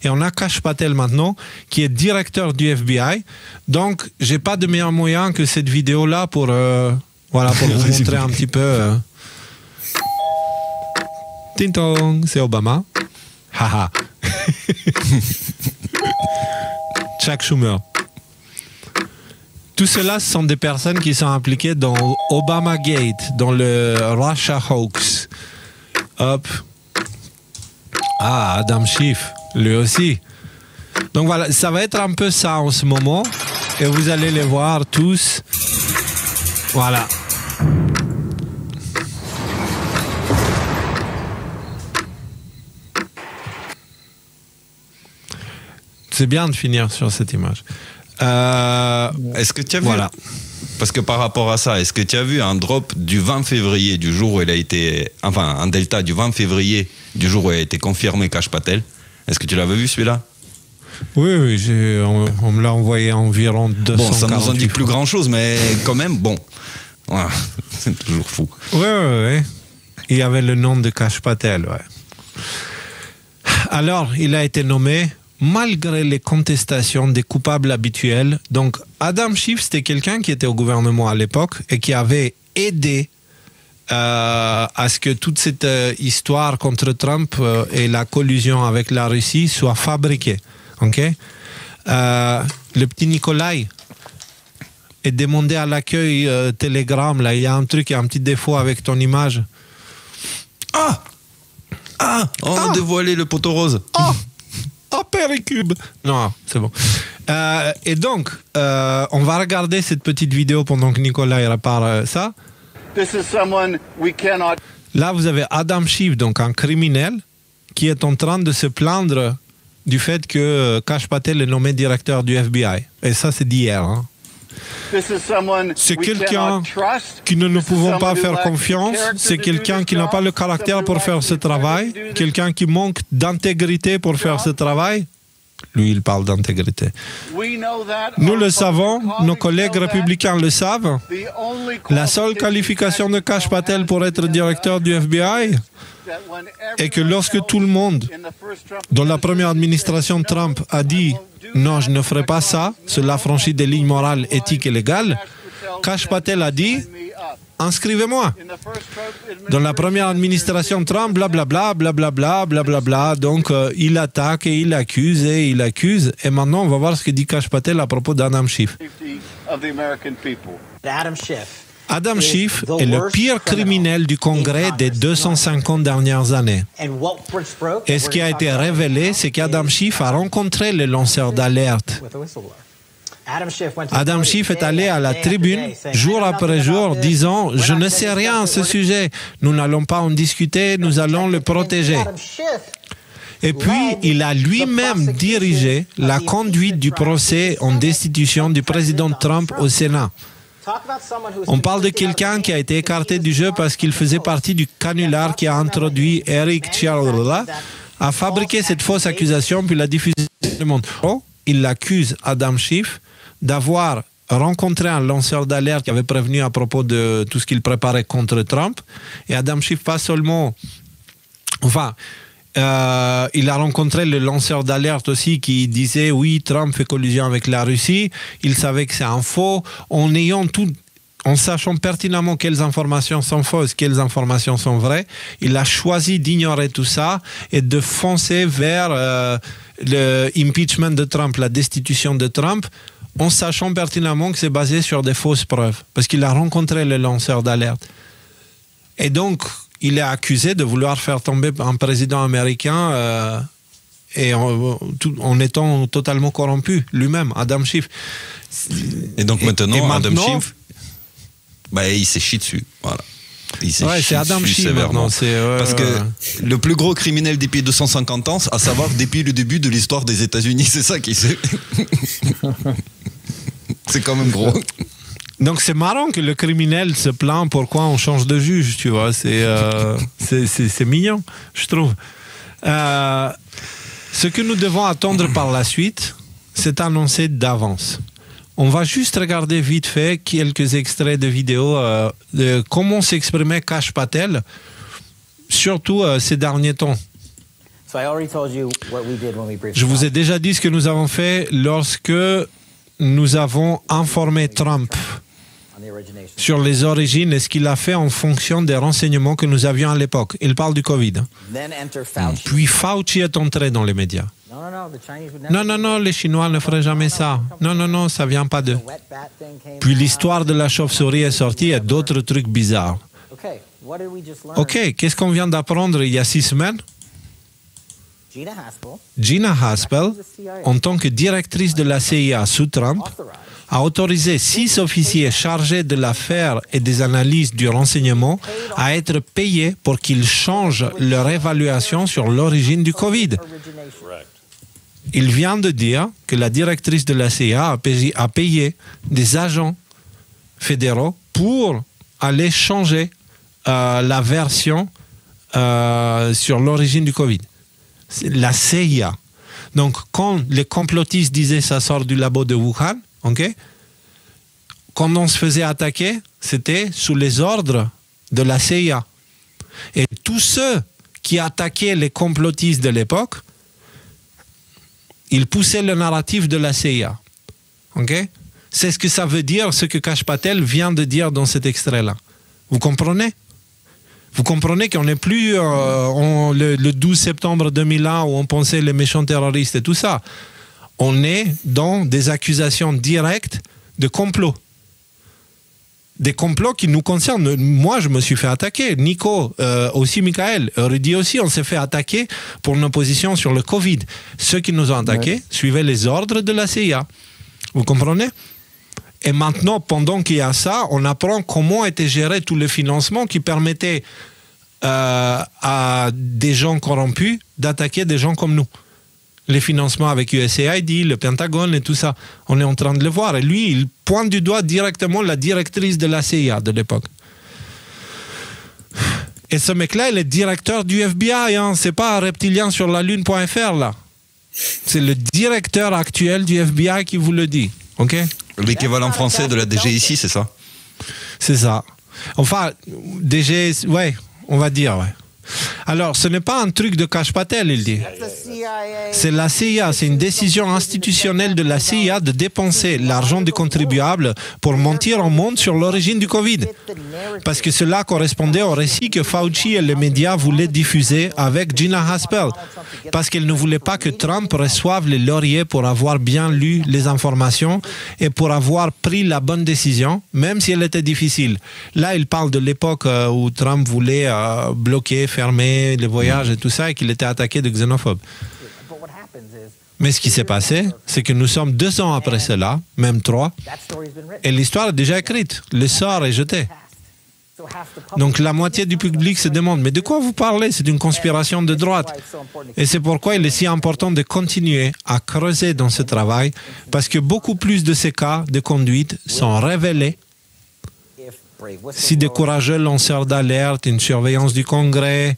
Et on a Kash Patel maintenant, qui est directeur du FBI. Donc, j'ai pas de meilleur moyen que cette vidéo-là pour, voilà, pour vous montrer un petit peu. Tintong, c'est Obama. Haha. Chuck Schumer. Tout cela, ce sont des personnes qui sont impliquées dans Obama Gate, dans le Russia Hoax. Hop. Ah, Adam Schiff, lui aussi. Donc voilà, ça va être un peu ça en ce moment. Et vous allez les voir tous. Voilà. C'est bien de finir sur cette image. Est-ce que tu as vu, voilà. Parce que par rapport à ça, est-ce que tu as vu un drop du 20 février, du jour où il a été, enfin un delta du 20 février, du jour où il a été confirmé Kash Patel? Est-ce que tu l'avais vu celui-là? Oui, on me l'a envoyé environ 200. Bon, ça nous en dit plus grand-chose, mais quand même, bon, voilà, c'est toujours fou. Oui. Il y avait le nom de Kash Patel, ouais. Alors, il a été nommé malgré les contestations des coupables habituels. Donc, Adam Schiff, c'était quelqu'un qui était au gouvernement à l'époque et qui avait aidé à ce que toute cette histoire contre Trump et la collusion avec la Russie soit fabriquée. Okay? Le petit Nikolai est demandé à l'accueil Telegram. Là, il y a un truc, il y a un petit défaut avec ton image. On a dévoilé le poteau rose. Péricube. Non, c'est bon. Et donc, on va regarder cette petite vidéo pendant que Nicolas répare ça. Là, vous avez Adam Schiff, donc un criminel, qui est en train de se plaindre du fait que Kash Patel est nommé directeur du FBI. Et ça, c'est d'hier. Hein. C'est quelqu'un qui ne nous pouvons pas faire confiance. C'est quelqu'un qui n'a pas le caractère pour faire ce travail. Quelqu'un qui manque d'intégrité pour faire ce travail. Lui, il parle d'intégrité. Nous le savons, nos collègues républicains le savent. La seule qualification de Kash Patel pour être directeur du FBI est que lorsque tout le monde, dans la première administration Trump, a dit « Non, je ne ferai pas ça, cela franchit des lignes morales, éthiques et légales », Kash Patel a dit « Inscrivez-moi ». Dans la première administration Trump, blablabla, blablabla, blablabla. Donc, il attaque et il accuse et il accuse. Et maintenant, on va voir ce que dit Kash Patel à propos d'Adam Schiff. Adam Schiff est le pire criminel du Congrès des 250 dernières années. Et ce qui a été révélé, c'est qu'Adam Schiff a rencontré les lanceurs d'alerte. Adam Schiff est allé à la tribune jour après jour disant « Je ne sais rien à ce sujet, nous n'allons pas en discuter, nous allons le protéger ». Et puis, il a lui-même dirigé la conduite du procès en destitution du président Trump au Sénat. On parle de quelqu'un qui a été écarté du jeu parce qu'il faisait partie du canular qui a introduit Eric Charles à fabriquer cette fausse accusation puis la diffuser dans le monde. Il accuse Adam Schiff d'avoir rencontré un lanceur d'alerte qui avait prévenu à propos de tout ce qu'il préparait contre Trump. Et Adam Schiff, pas seulement... Enfin... il a rencontré le lanceur d'alerte aussi qui disait oui, Trump fait collusion avec la Russie. Il savait que c'est un faux. En sachant pertinemment quelles informations sont fausses, quelles informations sont vraies, il a choisi d'ignorer tout ça et de foncer vers le impeachment de Trump, la destitution de Trump, en sachant pertinemment que c'est basé sur des fausses preuves, parce qu'il a rencontré le lanceur d'alerte. Et donc, il est accusé de vouloir faire tomber un président américain et en étant totalement corrompu lui-même, Adam Schiff. Et donc maintenant, Adam Schiff, il s'est chié dessus. Voilà. C'est Adam Schiff maintenant. Parce que le plus gros criminel depuis 250 ans, à savoir depuis le début de l'histoire des États-Unis, c'est ça qui c'est. C'est quand même gros. Donc c'est marrant que le criminel se plaint pourquoi on change de juge, tu vois. C'est mignon, je trouve. Ce que nous devons attendre par la suite, c'est annoncé d'avance. On va juste regarder vite fait quelques extraits de vidéos de comment s'exprimait Kash Patel, surtout ces derniers temps. Je vous ai déjà dit ce que nous avons fait lorsque nous avons informé Trump sur les origines et ce qu'il a fait en fonction des renseignements que nous avions à l'époque. Il parle du Covid. Puis Fauci est entré dans les médias. Non, les Chinois ne feraient jamais ça. Non, ça vient pas d'eux. Puis l'histoire de la chauve-souris est sortie et d'autres trucs bizarres. Ok, qu'est-ce qu'on vient d'apprendre il y a 6 semaines? Gina Haspel, en tant que directrice de la CIA sous Trump, a autorisé 6 officiers chargés de l'affaire et des analyses du renseignement à être payés pour qu'ils changent leur évaluation sur l'origine du Covid. Il vient de dire que la directrice de la CIA a payé des agents fédéraux pour aller changer la version sur l'origine du Covid. La CIA. Donc, quand les complotistes disaient ça sort du labo de Wuhan, ok, quand on se faisait attaquer, c'était sous les ordres de la CIA. Et tous ceux qui attaquaient les complotistes de l'époque, ils poussaient le narratif de la CIA. Ok? C'est ce que ça veut dire, ce que Kash Patel vient de dire dans cet extrait-là. Vous comprenez? Vous comprenez qu'on n'est plus le 12 septembre 2001 où on pensait les méchants terroristes et tout ça. On est dans des accusations directes de complot. Des complots qui nous concernent. Moi, je me suis fait attaquer. Nico, aussi Michael, Rudy aussi, on s'est fait attaquer pour nos positions sur le Covid. Ceux qui nous ont attaqués suivaient les ordres de la CIA. Vous comprenez? Et maintenant, pendant qu'il y a ça, on apprend comment était géré tout le financement qui permettait à des gens corrompus d'attaquer des gens comme nous. Les financements avec USAID, le Pentagone et tout ça, on est en train de le voir. Et lui, il pointe du doigt directement la directrice de la CIA de l'époque. Et ce mec-là, il est directeur du FBI, hein. C'est pas un reptilien sur la lune.fr, là. C'est le directeur actuel du FBI qui vous le dit. OK? L'équivalent français de la DGIC, c'est ça? C'est ça. Enfin, DG, ouais, on va dire, ouais. Alors, ce n'est pas un truc de Kash Patel, il dit. C'est la CIA, c'est une décision institutionnelle de la CIA de dépenser l'argent des contribuables pour mentir au monde sur l'origine du Covid. Parce que cela correspondait au récit que Fauci et les médias voulaient diffuser avec Gina Haspel. Parce qu'elle ne voulait pas que Trump reçoive les lauriers pour avoir bien lu les informations et pour avoir pris la bonne décision, même si elle était difficile. Là, il parle de l'époque où Trump voulait bloquer, fermer les voyages et tout ça, et qu'il était attaqué de xénophobes. Mais ce qui s'est passé, c'est que nous sommes 2 ans après cela, même 3, et l'histoire est déjà écrite. Le sort est jeté. Donc la moitié du public se demande, mais de quoi vous parlez? C'est une conspiration de droite. Et c'est pourquoi il est si important de continuer à creuser dans ce travail, parce que beaucoup plus de ces cas de conduite sont révélés si des courageux lanceurs d'alerte, une surveillance du Congrès,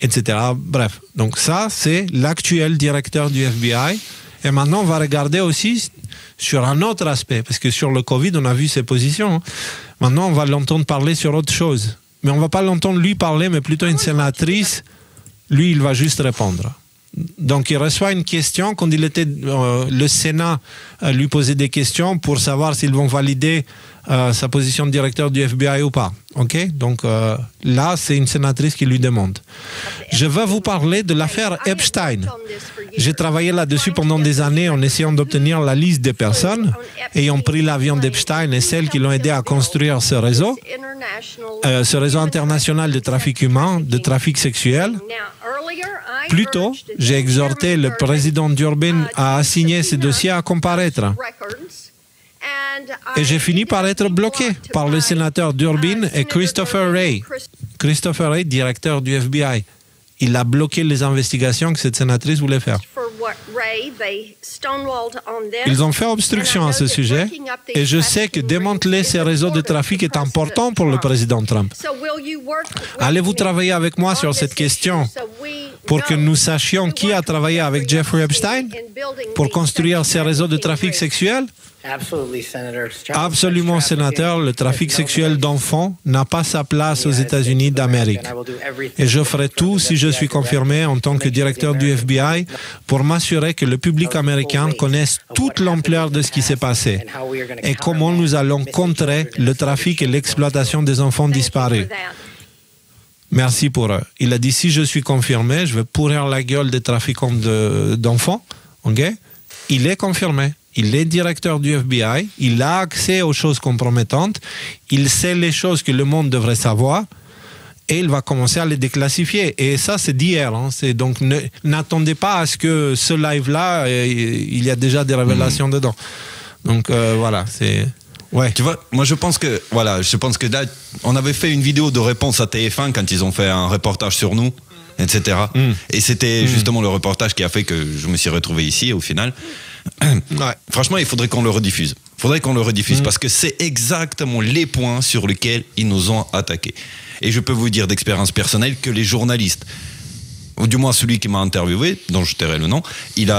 etc. Bref, donc ça, c'est l'actuel directeur du FBI. Et maintenant, on va regarder aussi sur un autre aspect, parce que sur le Covid, on a vu ses positions. Maintenant, on va l'entendre parler sur autre chose. Mais on ne va pas l'entendre lui parler, mais plutôt une sénatrice. Lui, il va juste répondre. Donc, il reçoit une question quand il était le Sénat lui posait des questions pour savoir s'ils vont valider sa position de directeur du FBI ou pas. Ok? Donc là, c'est une sénatrice qui lui demande. Je vais vous parler de l'affaire Epstein. J'ai travaillé là-dessus pendant des années en essayant d'obtenir la liste des personnes ayant pris l'avion d'Epstein et celles qui l'ont aidé à construire ce réseau international de trafic humain, de trafic sexuel. Plus tôt, j'ai exhorté le président Durbin à assigner ces dossiers à comparaître. Et j'ai fini par être bloqué par le sénateur Durbin et Christopher Wray. Christopher Wray, directeur du FBI. Il a bloqué les investigations que cette sénatrice voulait faire. Ils ont fait obstruction à ce sujet et je sais que démanteler ces réseaux de trafic est important pour le président Trump. Allez-vous travailler avec moi sur cette question pour que nous sachions qui a travaillé avec Jeffrey Epstein pour construire ces réseaux de trafic sexuel? Absolument, sénateur, le trafic sexuel d'enfants n'a pas sa place aux États-Unis d'Amérique. Et je ferai tout, si je suis confirmé en tant que directeur du FBI, pour m'assurer que le public américain connaisse toute l'ampleur de ce qui s'est passé et comment nous allons contrer le trafic et l'exploitation des enfants disparus. Merci pour eux. Il a dit, si je suis confirmé, je vais pourrir la gueule des trafiquants d'enfants. Okay? Il est confirmé. Il est directeur du FBI, il a accès aux choses compromettantes, il sait les choses que le monde devrait savoir et il va commencer à les déclassifier. Et ça, c'est d'hier. Hein. Donc, n'attendez pas à ce que ce live-là, il y a déjà des révélations dedans. Donc, voilà, c'est... Ouais. Tu vois, moi je pense que là, on avait fait une vidéo de réponse à TF1 quand ils ont fait un reportage sur nous, etc. Et c'était justement le reportage qui a fait que je me suis retrouvé ici au final. Ouais. Franchement, il faudrait qu'on le rediffuse. Parce que c'est exactement les points sur lesquels ils nous ont attaqués. Et je peux vous dire d'expérience personnelle que les journalistes, ou du moins celui qui m'a interviewé, dont je tairai le nom, il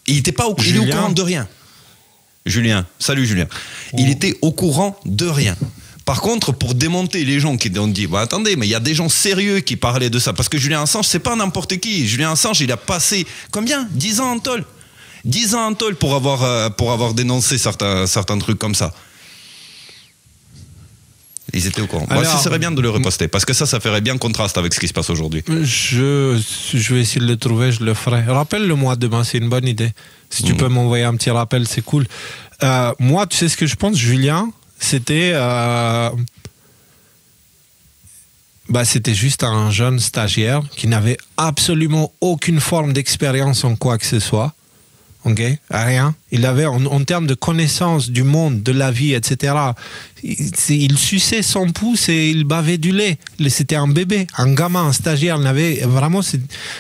était pas au courant de rien. Julien, salut Julien. Il était au courant de rien. Par contre, pour démonter les gens qui ont dit bah, attendez, mais il y a des gens sérieux qui parlaient de ça. Parce que Julian Assange, c'est pas n'importe qui. Julian Assange, il a passé combien 10 ans en tôle. 10 ans en tôle pour avoir dénoncé certains trucs comme ça. Ils étaient au courant. Alors, moi, ce serait bien de le reposter, parce que ça ferait bien contraste avec ce qui se passe aujourd'hui. Je vais essayer de le trouver, je le ferai. Rappelle-le-moi demain, c'est une bonne idée. Si tu peux m'envoyer un petit rappel, c'est cool. Moi, tu sais ce que je pense, Julien, c'était juste un jeune stagiaire qui n'avait absolument aucune forme d'expérience en quoi que ce soit. Okay? Rien. Il avait, en termes de connaissance du monde, de la vie, etc., il suçait son pouce et il bavait du lait. C'était un bébé, un gamin, un stagiaire. Il avait vraiment...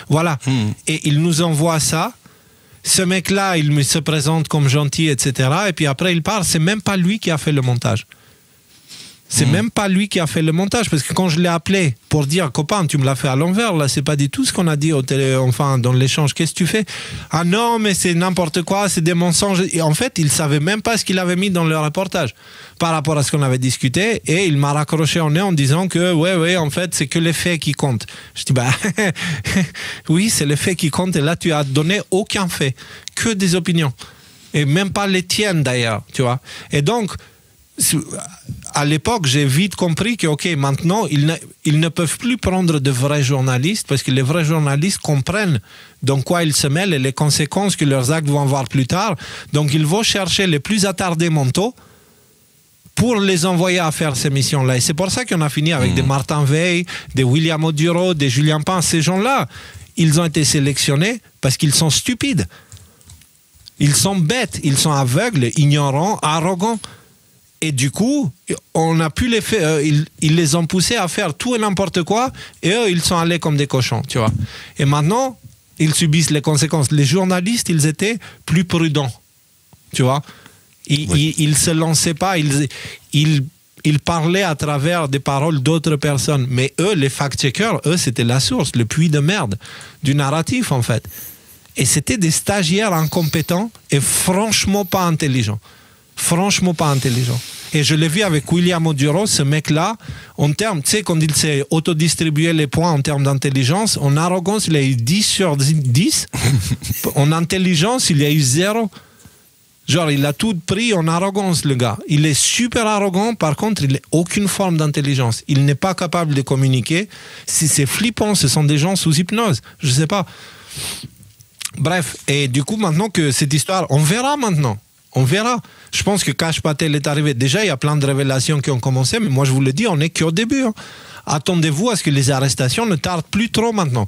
Voilà. Et il nous envoie ça. Ce mec-là, il se présente comme gentil, etc. Et puis après, il part. C'est même pas lui qui a fait le montage. C'est même pas lui qui a fait le montage, parce que quand je l'ai appelé pour dire copain, tu me l'as fait à l'envers, là, c'est pas du tout ce qu'on a dit dans l'échange. Qu'est-ce que tu fais? Ah non, mais c'est n'importe quoi, c'est des mensonges. Et en fait, il savait même pas ce qu'il avait mis dans le reportage par rapport à ce qu'on avait discuté, et il m'a raccroché au nez en disant que ouais, en fait, c'est que les faits qui comptent. Je dis oui, c'est les faits qui comptent, et là, tu as donné aucun fait, que des opinions, et même pas les tiennes d'ailleurs, tu vois. Et donc, à l'époque, j'ai vite compris que, ok, maintenant, ils ne peuvent plus prendre de vrais journalistes, parce que les vrais journalistes comprennent dans quoi ils se mêlent et les conséquences que leurs actes vont avoir plus tard. Donc, ils vont chercher les plus attardés mentaux pour les envoyer à faire ces missions-là. Et c'est pour ça qu'on a fini avec des Martin Veil, des William Oduro, des Julien Pan. Ces gens-là, ils ont été sélectionnés parce qu'ils sont stupides. Ils sont bêtes, ils sont aveugles, ignorants, arrogants. Et du coup, on a pu les faire, ils les ont poussés à faire tout et n'importe quoi, et eux, ils sont allés comme des cochons, tu vois. Et maintenant, ils subissent les conséquences. Les journalistes, ils étaient plus prudents, tu vois. Ils se lançaient pas, ils parlaient à travers des paroles d'autres personnes. Mais eux, les fact-checkers, eux, c'était la source, le puits de merde du narratif, en fait. Et c'était des stagiaires incompétents et franchement pas intelligents. Franchement pas intelligent. Et je l'ai vu avec William Oduro, ce mec-là, en termes, tu sais, quand il s'est autodistribué les points en termes d'intelligence, en arrogance, il a eu 10 sur 10. En intelligence, il a eu 0. Genre, il a tout pris en arrogance, le gars. Il est super arrogant, par contre, il n'a aucune forme d'intelligence. Il n'est pas capable de communiquer. Si c'est flippant, ce sont des gens sous hypnose. Je sais pas. Bref, et du coup, maintenant que cette histoire, on verra maintenant. On verra. Je pense que Kash Patel est arrivé. Déjà, il y a plein de révélations qui ont commencé, mais moi, je vous le dis, on n'est qu'au début. Hein. Attendez-vous à ce que les arrestations ne tardent plus trop maintenant.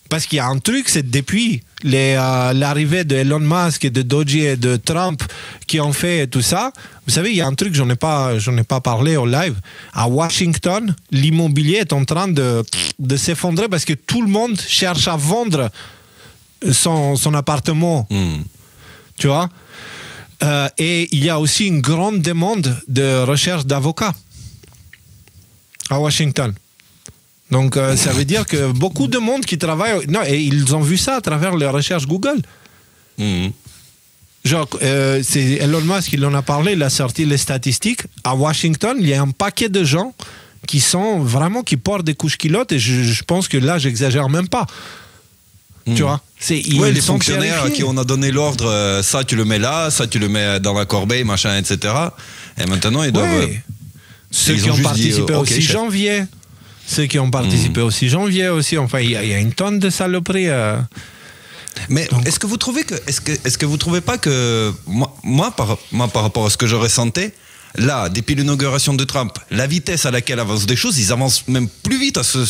Parce qu'il y a un truc, c'est depuis l'arrivée de Elon Musk et de Doji et de Trump qui ont fait tout ça. Vous savez, il y a un truc, j'en ai pas parlé au live. À Washington, l'immobilier est en train de s'effondrer parce que tout le monde cherche à vendre son appartement. Tu vois, et il y a aussi une grande demande de recherche d'avocats à Washington. Donc, ça veut dire que beaucoup de monde qui travaille... Non, et ils ont vu ça à travers les recherches Google. Genre, c'est Elon Musk, il en a parlé, il a sorti les statistiques. À Washington, il y a un paquet de gens qui portent des couches culottes, et je pense que là, j'exagère même pas. Tu vois, les fonctionnaires à qui on a donné l'ordre, ça tu le mets là, ça tu le mets dans la corbeille, machin, etc. Et maintenant ils doivent. Ceux qui ont participé au 6 janvier. Ceux qui ont participé au 6 janvier aussi. Enfin, il y a une tonne de saloperies. Mais est-ce que vous trouvez pas que moi par rapport à ce que je ressentais, là, depuis l'inauguration de Trump, la vitesse à laquelle avancent des choses, ils avancent même plus vite que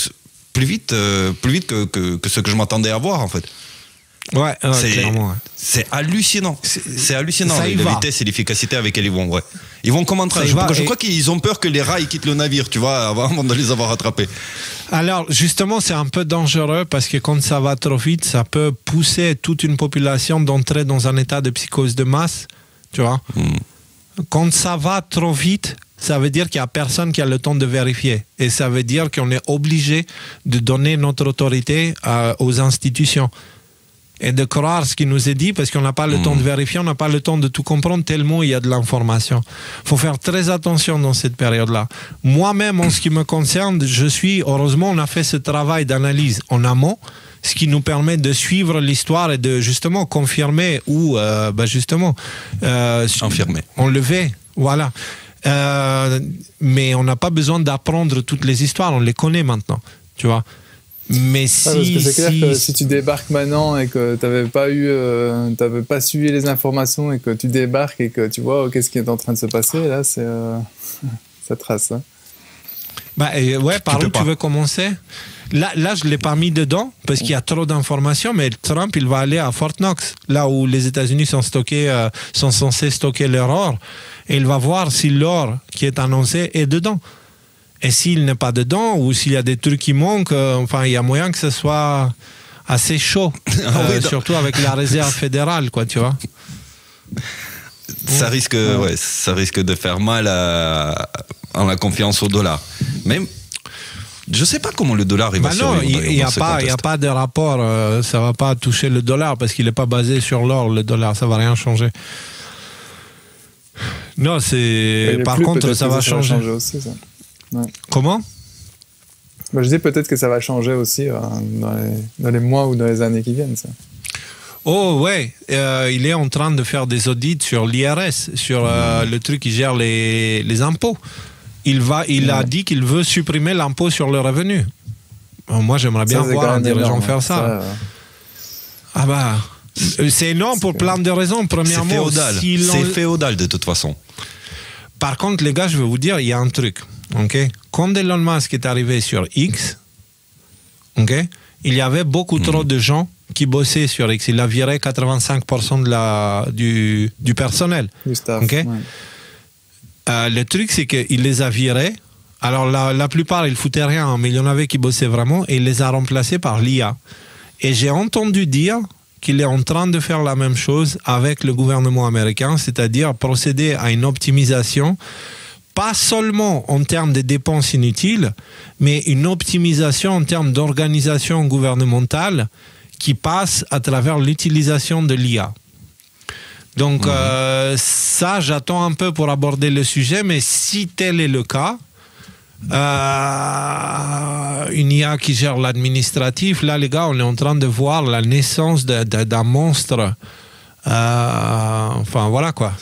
ce que je m'attendais à voir en fait. Ouais, clairement. C'est hallucinant. C'est hallucinant la vitesse et l'efficacité avec laquelle ils vont. Ouais. Ils vont comme en train. Je crois qu'ils ont peur que les rails quittent le navire, tu vois, avant de les avoir attrapés. Alors justement, c'est un peu dangereux parce que quand ça va trop vite, ça peut pousser toute une population d'entrer dans un état de psychose de masse, tu vois. Quand ça va trop vite, ça veut dire qu'il n'y a personne qui a le temps de vérifier. Et ça veut dire qu'on est obligé de donner notre autorité aux institutions. Et de croire ce qui nous est dit, parce qu'on n'a pas le temps de vérifier, on n'a pas le temps de tout comprendre, tellement il y a de l'information. Il faut faire très attention dans cette période-là. Moi-même, en ce qui me concerne, heureusement, on a fait ce travail d'analyse en amont, ce qui nous permet de suivre l'histoire et de justement confirmer ou enlever. Voilà. Mais on n'a pas besoin d'apprendre toutes les histoires, on les connaît maintenant, tu vois. Mais parce que c'est clair que si tu débarques maintenant et que t'avais pas suivi les informations et que tu débarques et que tu vois qu'est-ce qui est en train de se passer, là, ça trace. Hein. Par où tu veux commencer? Là, je ne l'ai pas mis dedans parce qu'il y a trop d'informations, mais Trump, il va aller à Fort Knox, là où les États-Unis sont censés stocker leur or, et il va voir si l'or qui est annoncé est dedans. Et s'il n'est pas dedans, ou s'il y a des trucs qui manquent, il y a moyen que ce soit assez chaud. Surtout avec la réserve fédérale, quoi, tu vois. Ça risque de faire mal en la confiance au dollar. Mais je ne sais pas comment le dollar va survivre. Non, il n'y a pas de rapport. Ça ne va pas toucher le dollar parce qu'il n'est pas basé sur l'or, le dollar. Ça ne va rien changer. Non, par contre, ça va changer. Aussi, ça. Ouais. Comment? Je dis peut-être que ça va changer aussi dans les mois ou dans les années qui viennent. Ça. Oh ouais, il est en train de faire des audits sur l'IRS, sur le truc qui gère les impôts. Il a dit qu'il veut supprimer l'impôt sur le revenu. Moi, j'aimerais bien voir un dirigeant faire ça. C'est énorme pour plein de raisons. Premièrement, c'est féodal de toute façon. Par contre, les gars, je vais vous dire, il y a un truc. Okay? Quand Elon Musk est arrivé sur X, il y avait beaucoup trop de gens qui bossaient sur X. Il a viré 85% du personnel. Du staff. Le truc, c'est qu'il les a virés. Alors, la plupart, ils foutaient rien, mais il y en avait qui bossaient vraiment, et il les a remplacés par l'IA. Et j'ai entendu dire qu'il est en train de faire la même chose avec le gouvernement américain, c'est-à-dire procéder à une optimisation, pas seulement en termes de dépenses inutiles, mais une optimisation en termes d'organisation gouvernementale qui passe à travers l'utilisation de l'IA. Donc ça, j'attends un peu pour aborder le sujet, mais si tel est le cas, une IA qui gère l'administratif, là les gars, on est en train de voir la naissance d'un monstre. Voilà quoi.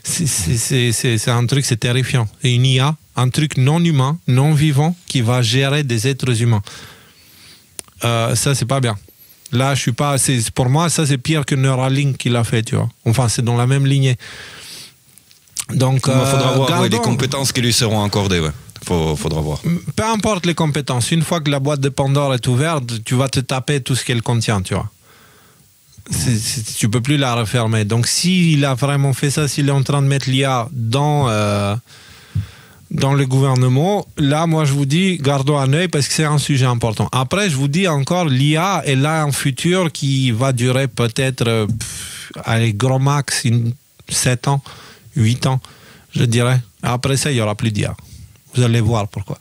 C'est un truc, c'est terrifiant. Une IA, un truc non humain, non vivant, qui va gérer des êtres humains. Ça, c'est pas bien. Là, je suis pas. Pour moi, ça, c'est pire que Neuralink qu'il a fait, tu vois. Enfin, c'est dans la même lignée. Donc, il faudra voir les compétences qui lui seront accordées, ouais. Faudra voir. Peu importe les compétences, une fois que la boîte de Pandore est ouverte, tu vas te taper tout ce qu'elle contient, tu vois. Tu peux plus la refermer. Donc s'il a vraiment fait ça, s'il est en train de mettre l'IA dans le gouvernement, là moi je vous dis gardons un œil parce que c'est un sujet important. Après je vous dis encore, l'IA elle a un futur qui va durer peut-être gros max 7 ans, 8 ans je dirais. Après ça il n'y aura plus d'IA. Vous allez voir pourquoi.